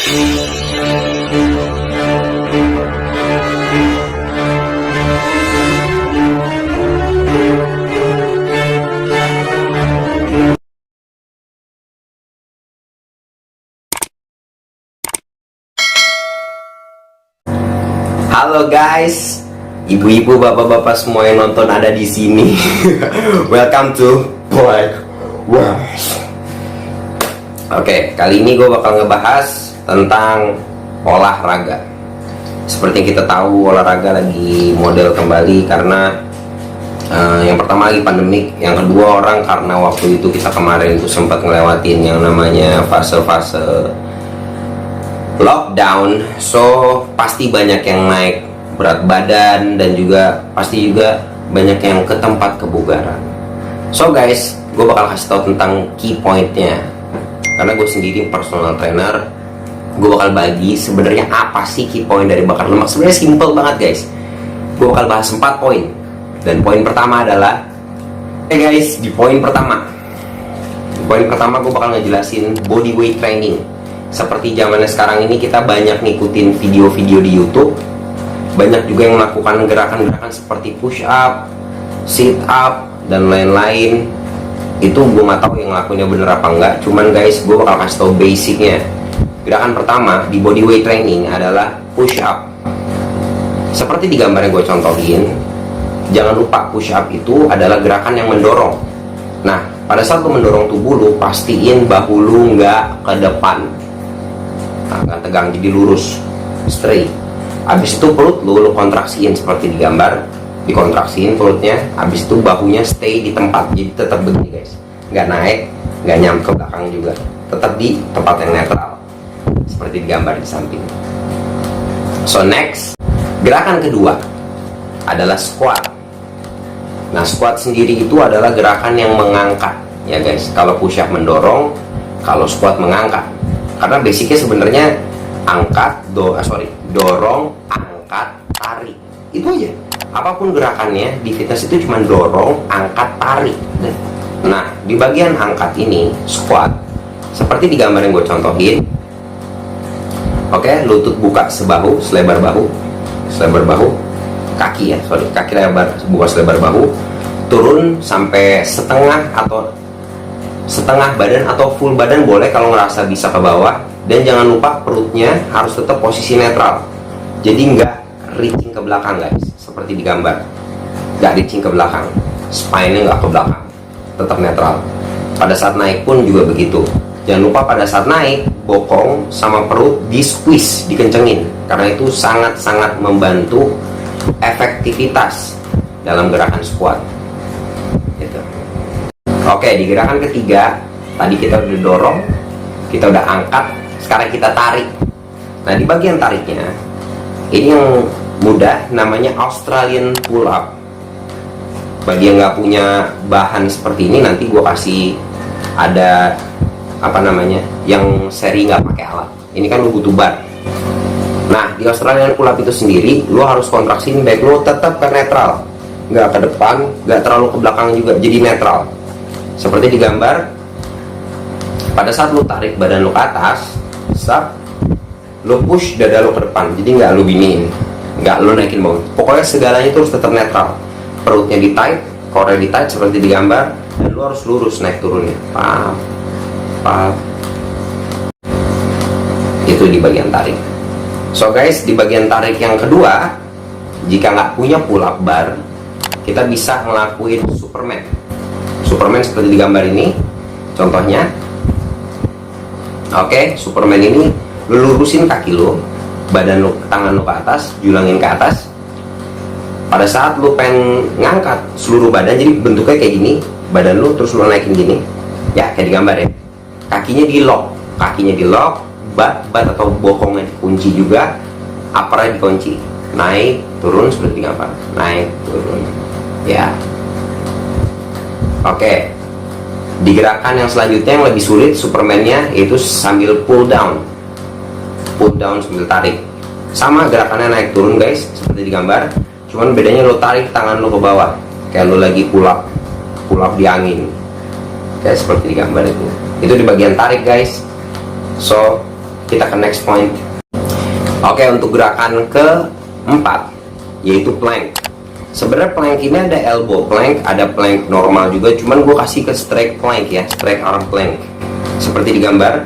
Halo guys, ibu-ibu, bapak-bapak semua yang nonton ada di sini. Welcome to Black Wars. Oke, kali ini gue bakal ngebahas tentang olahraga. Seperti yang kita tahu, olahraga lagi model kembali karena yang pertama lagi pandemik, yang kedua orang karena waktu itu kita kemarin itu sempat ngelewatin yang namanya fase-fase lockdown, so pasti banyak yang naik berat badan dan juga pasti juga banyak yang ke tempat kebugaran. So guys, gue bakal kasih tahu tentang key pointnya karena gue sendiri personal trainer. Gue bakal bagi sebenarnya apa sih key point dari bakar lemak. Sebenarnya simple banget guys. Gue bakal bahas 4 poin dan poin pertama adalah guys, di poin pertama gue bakal ngejelasin body weight training. Seperti zamannya sekarang ini kita banyak ngikutin video-video di YouTube, banyak juga yang melakukan gerakan-gerakan seperti push up, sit up, dan lain-lain. Itu gue nggak tahu yang ngelakuinnya bener apa enggak, cuman guys gue bakal kasih tau basicnya. Gerakan pertama di body weight training adalah push up. Seperti di gambar yang gue contohin, jangan lupa push up itu adalah gerakan yang mendorong. Nah, pada saat lo mendorong tubuh lo, pastiin bahu lo nggak ke depan, nggak tegang, jadi lurus, straight. Habis itu perut lu kontraksiin seperti di gambar, dikontraksiin perutnya. Habis itu bahunya stay di tempat, jadi tetap begini guys, nggak naik, nggak nyampe ke belakang juga, tetap di tempat yang netral seperti di gambar di samping. So next, gerakan kedua adalah squat. Nah, squat sendiri itu adalah gerakan yang mengangkat ya guys. Kalau push up mendorong, kalau squat mengangkat. Karena basicnya sebenarnya dorong, angkat, tarik, itu aja. Apapun gerakannya di fitness itu cuma dorong, angkat, tarik. Nah, di bagian angkat ini, squat, seperti di gambar yang gue contohin. Oke, lutut buka selebar bahu, kaki lebar, buka selebar bahu, turun sampai setengah badan atau full badan boleh kalau ngerasa bisa ke bawah. Dan jangan lupa perutnya harus tetap posisi netral, jadi nggak reaching ke belakang guys, seperti di gambar, nggak reaching ke belakang, spine-nya nggak ke belakang, tetap netral. Pada saat naik pun juga begitu. Jangan lupa pada saat naik, bokong sama perut di squeeze, dikencengin, karena itu sangat-sangat membantu efektivitas dalam gerakan squat gitu. Oke, di gerakan ketiga tadi kita udah dorong, kita udah angkat, sekarang kita tarik. Nah, di bagian tariknya ini yang mudah, namanya Australian pull up. Bagi yang nggak punya bahan seperti ini, nanti gue kasih ada yang seri nggak pakai alat. Ini kan lu butuh bar. Nah, di Australian pull up itu sendiri lu harus kontraksiin back lu tetap ke netral, nggak ke depan, nggak terlalu ke belakang juga, jadi netral. Seperti di gambar, pada saat lu tarik badan lu ke atas, lu push dada lu ke depan, jadi nggak lu biniin, nggak lu naikin bawah. Pokoknya segalanya terus tetap netral. Perutnya di tight, core di tight seperti di gambar, dan lu harus lurus naik turunnya. Itu di bagian tarik. So guys, di bagian tarik yang kedua, jika nggak punya pull up bar, kita bisa ngelakuin Superman seperti di gambar ini contohnya. Oke, Superman ini lu lurusin kaki lu, badan lu, tangan lu ke atas, julangin ke atas. Pada saat lu pengen ngangkat seluruh badan, jadi bentuknya kayak gini, badan lu terus lu naikin gini ya, kayak di gambar ya. Kakinya di lock, bat atau bokongnya dikunci juga, uppernya dikunci, naik turun seperti gambar, naik turun ya. Oke, di gerakan yang selanjutnya yang lebih sulit, Superman-nya, yaitu sambil pull down sambil tarik. Sama gerakannya naik turun guys, seperti di gambar, cuman bedanya lo tarik tangan lo ke bawah kayak lo lagi pull up di angin, kayak seperti di gambar itu di bagian tarik guys. So kita ke next point. Oke, untuk gerakan keempat yaitu plank. Sebenarnya plank ini ada elbow plank, ada plank normal juga, cuman gue kasih ke straight plank ya, straight arm plank seperti di gambar.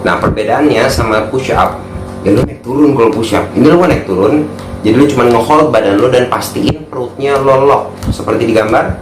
Nah, perbedaannya sama push up, ya lu naik turun. Kalau push up ini lu naik turun, jadi lu cuma nge-hold badan lu dan pastiin perutnya lo lock seperti di gambar.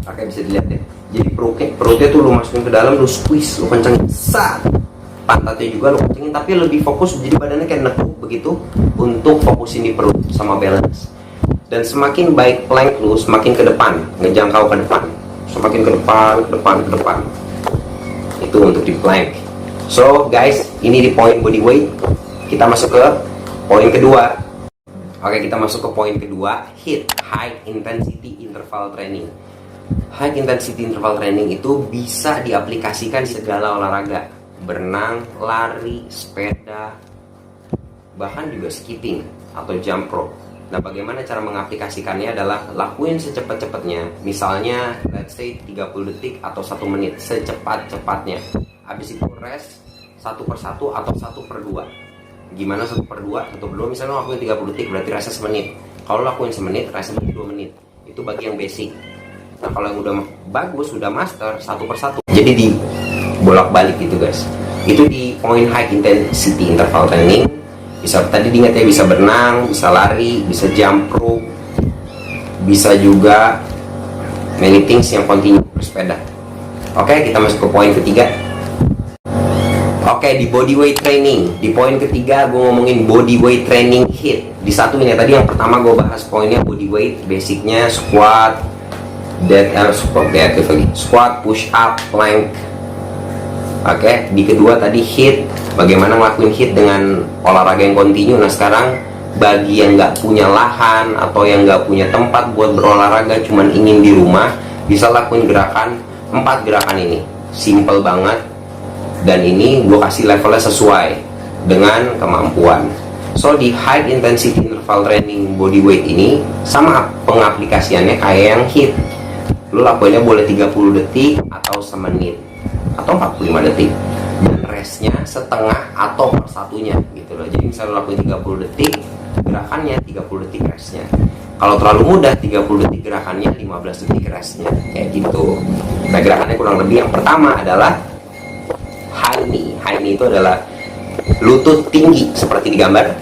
Oke, bisa dilihat deh. Jadi perutnya tuh lu masukin ke dalam, lu squeeze, lu kencengin, sat. Pantatnya juga lu kencengin, tapi lebih fokus, jadi badannya kayak nekuk begitu untuk fokusin di perut sama balance. Dan semakin baik plank lu, semakin ke depan, ngejangkau ke depan, semakin ke depan, ke depan, ke depan. Itu untuk di plank. So guys, ini di poin body weight. Kita masuk ke poin kedua. Oke, kita masuk ke poin kedua, HIIT, High Intensity Interval Training. High Intensity Interval Training itu bisa diaplikasikan di segala olahraga. Berenang, lari, sepeda, bahkan juga skipping atau jump rope. Nah, bagaimana cara mengaplikasikannya adalah lakuin secepat-cepatnya. Misalnya, let's say 30 detik atau 1 menit, secepat-cepatnya. Habis itu rest 1/1 atau 1/2. Gimana 1/2? 1/2 misalnya lakuin 30 detik, berarti rest semenit. Kalau lakuin semenit, rest 2 menit. Itu bagi yang basic. Nah, kalau yang udah bagus, udah master, 1/1. Jadi di bolak-balik gitu guys. Itu di poin high intensity interval training. Bisa tadi diingat ya, bisa berenang, bisa lari, bisa jump rope, bisa juga many things yang continue bersepeda. Oke, kita masuk ke poin ketiga. Oke, di body weight training. Di poin ketiga gue ngomongin body weight training HIIT. Di satu ini tadi yang pertama gue bahas poinnya body weight, basicnya squat, squat, push up, plank. Oke, di kedua tadi HIIT, bagaimana ngelakuin HIIT dengan olahraga yang kontinu. Nah, sekarang bagi yang nggak punya lahan atau yang nggak punya tempat buat berolahraga, cuman ingin di rumah, bisa lakuin gerakan 4 gerakan ini. Simple banget, dan ini gue kasih levelnya sesuai dengan kemampuan. So di high intensity interval training body weight ini sama pengaplikasiannya kayak yang HIIT. Lu lakuinnya boleh 30 detik atau semenit atau 45 detik, dan restnya setengah atau per satunya gitu loh. Jadi misalnya lakuin 30 detik gerakannya, 30 detik restnya. Kalau terlalu mudah, 30 detik gerakannya, 15 detik restnya, kayak gitu. Nah, gerakannya kurang lebih yang pertama adalah high knee. High knee itu adalah lutut tinggi seperti di gambar.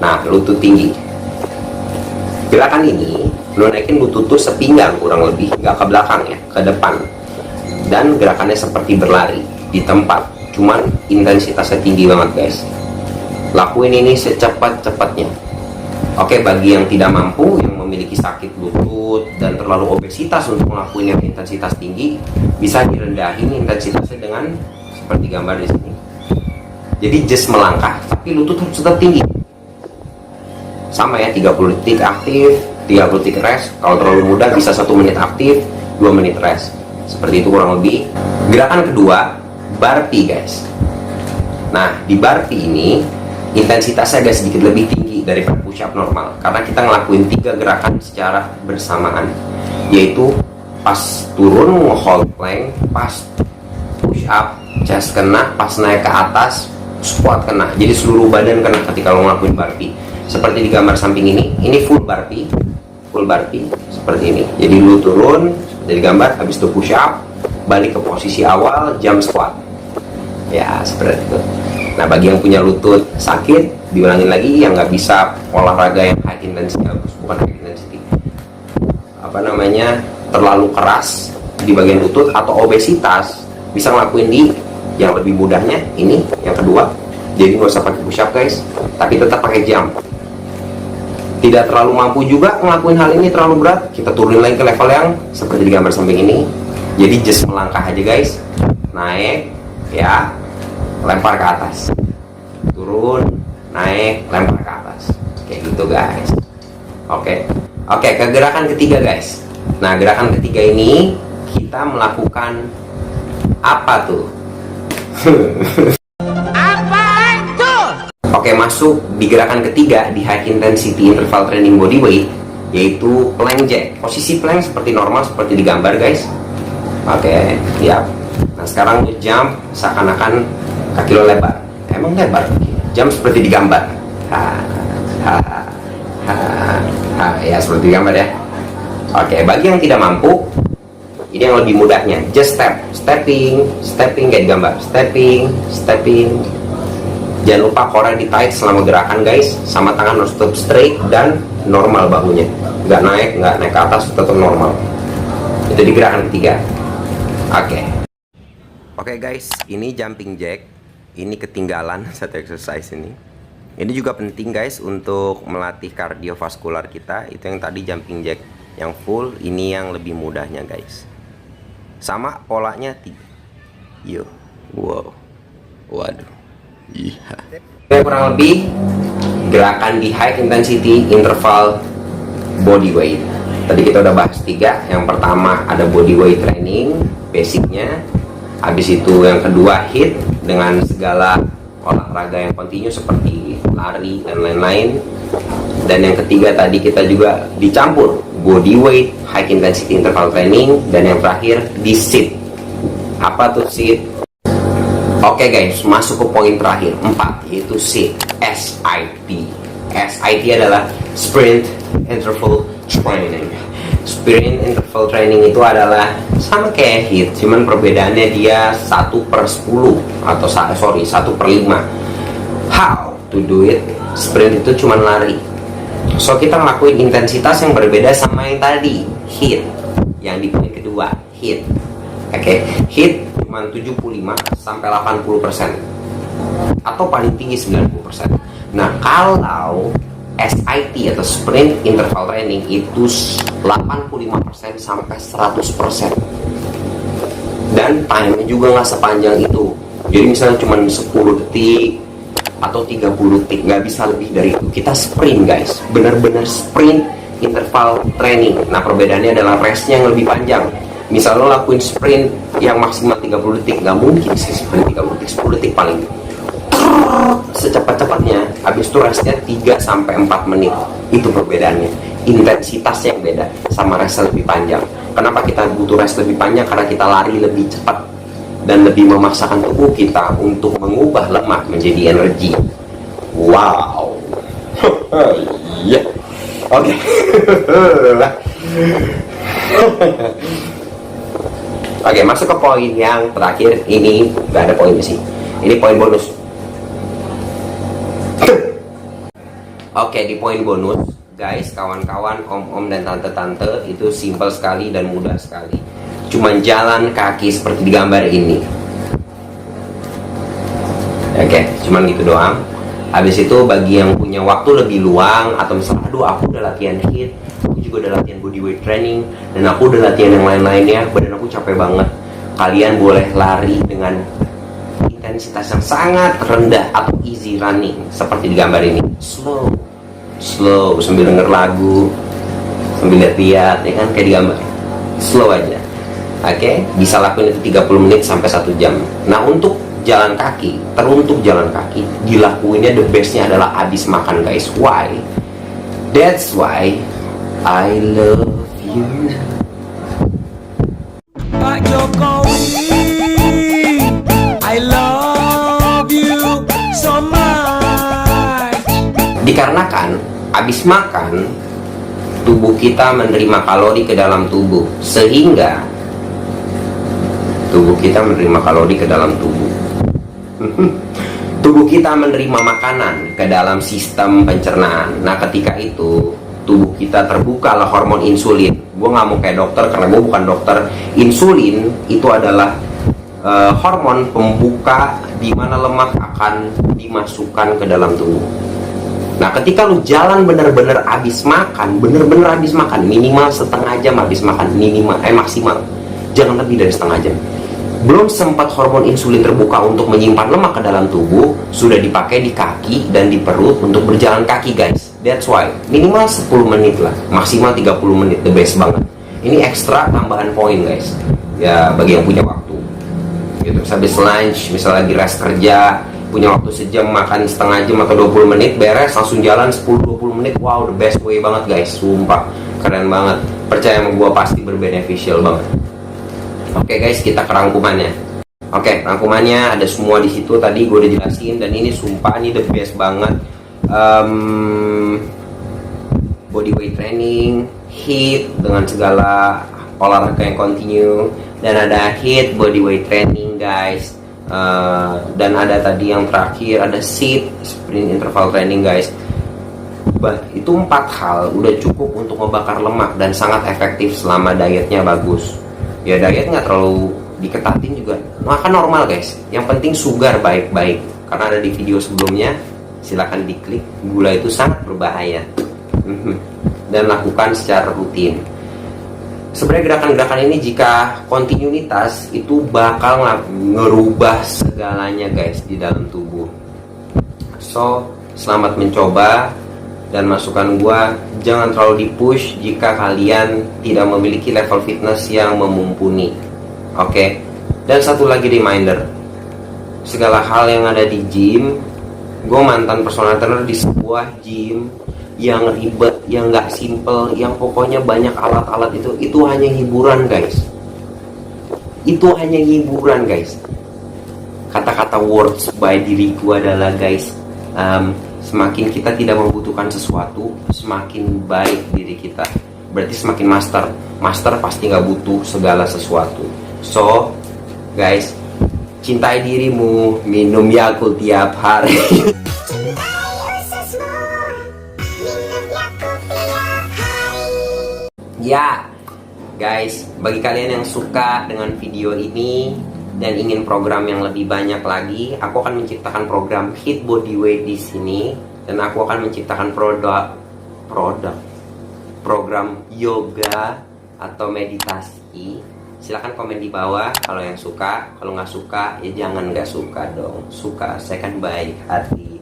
Nah, lutut tinggi. Gerakan ini lu naikin lutut tuh sepinggang kurang lebih, gak ke belakang ya, ke depan. Dan gerakannya seperti berlari di tempat, cuman intensitasnya tinggi banget guys. Lakuin ini secepat-cepatnya. Oke, bagi yang tidak mampu, yang memiliki sakit lutut dan terlalu obesitas untuk melakukan yang intensitas tinggi, bisa direndahin intensitasnya dengan seperti gambar di sini. Jadi just melangkah, tapi lutut harus tetap tinggi. Sama ya, 30 detik aktif, 30 detik rest. Kalau terlalu mudah bisa 1 menit aktif, 2 menit rest. Seperti itu kurang lebih. Gerakan kedua, burpee guys. Nah, di burpee ini intensitasnya agak sedikit lebih tinggi daripada push up normal, karena kita ngelakuin 3 gerakan secara bersamaan, yaitu pas turun nge-hold plank, pas push up chest kena, pas naik ke atas squat kena. Jadi seluruh badan kena ketika lo ngelakuin burpee. Seperti di gambar samping ini full burpee seperti ini. Jadi lu turun dari gambar, habis itu push up, balik ke posisi awal, jump squat. Ya, seperti itu. Nah, bagi yang punya lutut sakit, diulangin lagi. Yang nggak bisa olahraga yang high intensity, bukan high intensity, terlalu keras di bagian lutut atau obesitas, bisa ngelakuin di yang lebih mudahnya ini, yang kedua. Jadi nggak usah pakai push up guys, tapi tetap pakai jump. Tidak terlalu mampu juga ngelakuin hal ini, terlalu berat, kita turunin lagi ke level yang seperti di gambar samping ini. Jadi just melangkah aja guys, naik ya, lempar ke atas, turun, naik, lempar ke atas, kayak gitu guys. Oke, ke gerakan ketiga guys. Nah, gerakan ketiga ini kita melakukan apa tuh? Oke, masuk di gerakan ketiga di high intensity interval training body weight, yaitu plank jack. Posisi plank seperti normal, seperti di gambar guys. Oke, ya. Nah sekarang lu jump seakan-akan kaki lo lebar. Emang lebar? Jump seperti digambar. Ya seperti digambar ya. Oke, bagi yang tidak mampu, ini yang lebih mudahnya. Just stepping kayak digambar. Stepping. Jangan lupa core di tight selama gerakan guys. Sama tangan harus tetap straight dan normal bahunya. Nggak naik ke atas, tetap normal. Itu di gerakan ketiga. Oke guys, ini jumping jack. Ini ketinggalan satu exercise ini. Ini juga penting guys untuk melatih kardiovaskular kita. Itu yang tadi jumping jack yang full, ini yang lebih mudahnya guys. Sama polanya yuk. Wow. Waduh. Iya. Kurang lebih gerakan di high intensity interval body weight. Tadi kita udah bahas 3. Yang pertama ada body weight training, basicnya. Habis itu yang kedua HIIT dengan segala olahraga yang kontinu seperti lari dan lain-lain. Dan yang ketiga tadi kita juga dicampur body weight, high intensity interval training, dan yang terakhir di SIT. Apa tuh SIT? Oke guys, masuk ke poin terakhir 4, yaitu SIT. SIT adalah Sprint Interval Training. Sprint Interval Training itu adalah sama kayak HIIT, cuman perbedaannya dia 1/10 atau 1/5. How to do it? Sprint itu cuman lari. So kita ngelakuin intensitas yang berbeda sama yang tadi, HIIT. Yang di poin kedua, HIIT. Oke, HIIT cuma 75 sampai 80% atau paling tinggi 90%. Nah, kalau SIT atau Sprint Interval Training itu 85% sampai 100%. Dan time-nya juga nggak sepanjang itu. Jadi misalnya cuma 10 detik atau 30 detik, nggak bisa lebih dari itu. Kita sprint guys, benar-benar sprint interval training. Nah perbedaannya adalah restnya yang lebih panjang. Misal lo lakuin sprint yang maksimal 30 detik, nggak mungkin sih sprint 30 detik, 10 detik paling secepat-cepatnya. Habis itu restnya 3-4 menit. Itu perbedaannya, intensitasnya yang beda sama rest lebih panjang. Kenapa kita butuh rest lebih panjang? Karena kita lari lebih cepat dan lebih memaksakan tubuh kita untuk mengubah lemak menjadi energi. Wow. Iya. Oke. Oke, masuk ke poin yang terakhir. Ini gak ada poin sih. Ini poin bonus. Oke, di poin bonus, guys, kawan-kawan, om-om dan tante-tante, itu simpel sekali dan mudah sekali. Cuman jalan kaki seperti di gambar ini. Oke, cuman gitu doang. Habis itu bagi yang punya waktu lebih luang, atau misalnya, aduh aku udah latihan HIIT, aku juga udah latihan body weight training, dan aku udah latihan yang lain-lainnya, badan aku capek banget. Kalian boleh lari dengan intensitas yang sangat rendah atau easy running seperti di gambar ini. Slow sambil denger lagu, sambil lihat-lihat, ya kan, kayak di gambar. Slow aja. Oke, bisa lakuin itu 30 menit sampai 1 jam. Nah untuk jalan kaki, teruntuk jalan kaki, dilakuinnya the bestnya adalah habis makan guys. Why? That's why I love you. Pak Jokowi, I love you so much. Dikarenakan habis makan, tubuh kita menerima kalori ke dalam tubuh, sehingga tubuh kita menerima kalori ke dalam tubuh. Tubuh kita menerima makanan ke dalam sistem pencernaan. Nah ketika itu tubuh kita terbuka lah hormon insulin. Gue nggak mau kayak dokter karena gue bukan dokter. Insulin itu adalah hormon pembuka di mana lemak akan dimasukkan ke dalam tubuh. Nah ketika lu jalan bener-bener habis makan, minimal setengah jam habis makan, maksimal jangan lebih dari setengah jam. Belum sempat hormon insulin terbuka untuk menyimpan lemak ke dalam tubuh, sudah dipakai di kaki dan di perut untuk berjalan kaki guys. That's why minimal 10 menit lah, maksimal 30 menit, the best banget. Ini ekstra tambahan poin guys, ya bagi yang punya waktu gitu. Habis lunch, misalnya lagi rest kerja, punya waktu sejam, makan setengah jam atau 20 menit, beres langsung jalan 10-20 menit. Wow, the best way banget guys, sumpah keren banget. Percaya sama gua pasti berbeneficial banget. Oke guys, kita ke rangkumannya. Oke, rangkumannya ada semua di situ. Tadi gue udah jelasin, dan ini sumpah ini the best banget. Body weight training, HIIT dengan segala olahraga yang continue, dan ada HIIT body weight training guys. Dan ada tadi yang terakhir ada SIT sprint interval training guys. Itu 4 hal udah cukup untuk membakar lemak dan sangat efektif selama dietnya bagus. Ya diet nggak terlalu diketatin juga, makan normal guys. Yang penting sugar baik-baik, karena ada di video sebelumnya, silahkan diklik. Gula itu sangat berbahaya. Dan lakukan secara rutin. Sebenarnya gerakan-gerakan ini jika kontinuitas itu bakal ngerubah segalanya guys di dalam tubuh. So selamat mencoba, dan masukan gua, jangan terlalu dipush jika kalian tidak memiliki level fitness yang memumpuni. Oke. Dan satu lagi reminder, segala hal yang ada di gym, gue mantan personal trainer di sebuah gym yang ribet, yang gak simple, yang pokoknya banyak alat-alat, itu hanya hiburan guys. Itu hanya hiburan guys. Kata-kata words by diriku adalah guys, semakin kita tidak membutuhkan sesuatu, semakin baik diri kita. Berarti semakin master pasti gak butuh segala sesuatu. So guys, cintai dirimu, minum Yakult tiap hari. Ya guys, bagi kalian yang suka dengan video ini dan ingin program yang lebih banyak lagi, aku akan menciptakan program HIIT Bodyweight di sini, dan aku akan menciptakan program yoga atau meditasi. Silahkan komen di bawah kalau yang suka. Kalau nggak suka, ya jangan nggak suka dong. Suka, saya kan baik hati.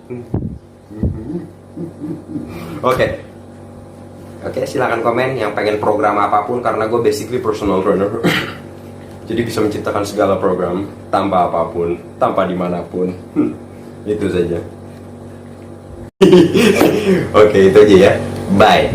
Oke, silahkan komen yang pengen program apapun, karena gue basically personal trainer. Jadi bisa menciptakan segala program tanpa apapun, tanpa dimanapun. Itu saja. Oke, itu aja ya. Bye.